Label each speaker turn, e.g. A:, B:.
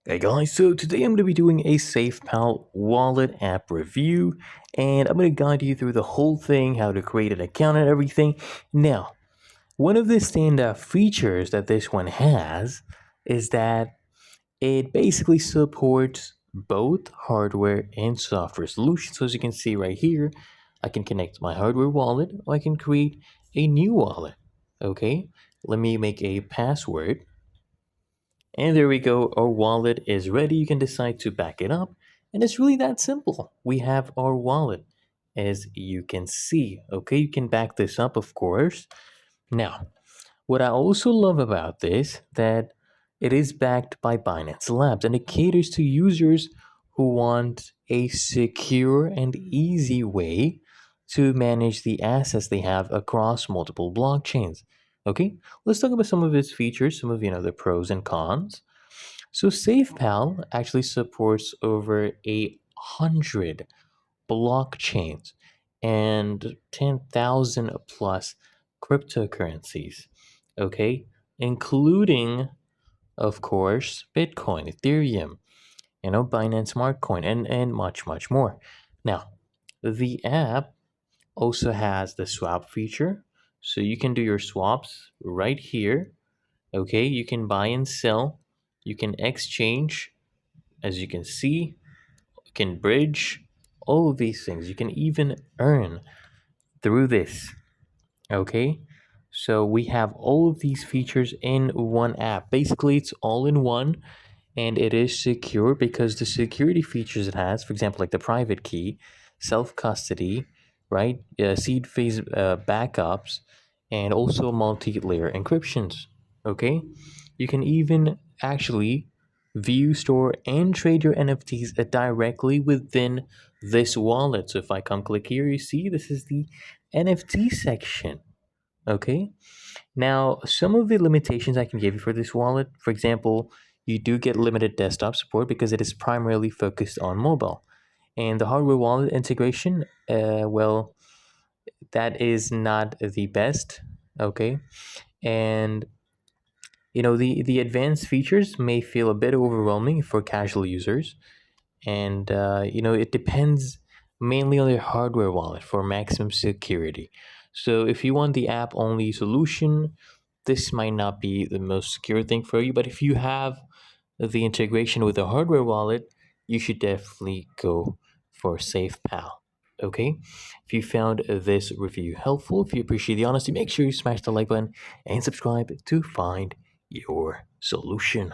A: Hey guys, so today I'm going to be doing a SafePal Wallet App review, and I'm going to guide you through the whole thing, how to create an account and everything. Now, one of the standout features that this one has is that it basically supports both hardware and software solutions. So as you can see right here, I can connect my hardware wallet, or I can create a new wallet. Okay, let me make a password. And there we go, our wallet is ready. You can decide to back it up. And it's really that simple. We have our wallet, as you can see. Okay, you can back this up, of course. Now, what I also love about this, that it is backed by Binance Labs, and it caters to users who want a secure and easy way to manage the assets they have across multiple blockchains. Okay, let's talk about some of its features, some of the pros and cons. So SafePal actually supports over 100 blockchains and 10,000 plus cryptocurrencies, okay? Including, of course, Bitcoin, Ethereum, Binance Smart Coin, and much, much more. Now, the app also has the swap feature, so you can do your swaps right here, okay? You can buy and sell, you can exchange, as you can see, you can bridge all of these things. You can even earn through this. Okay, so we have all of these features in one app. Basically, it's all in one, and it is secure because the security features it has, for example, like the private key, self custody, right, seed phase backups, and also multi layer encryptions. Okay, you can even actually view, store, and trade your NFTs directly within this wallet. So if I come click here, you see this is the NFT section. Okay, now, some of the limitations I can give you for this wallet, for example, you do get limited desktop support because it is primarily focused on mobile. And the hardware wallet integration, well, that is not the best. Okay, and the advanced features may feel a bit overwhelming for casual users, and it depends mainly on your hardware wallet for maximum security. So if you want the app only solution, this might not be the most secure thing for you, but if you have the integration with the hardware wallet, you should definitely go for SafePal. Okay, if you found this review helpful, if you appreciate the honesty, make sure you smash the like button and subscribe to find your solution.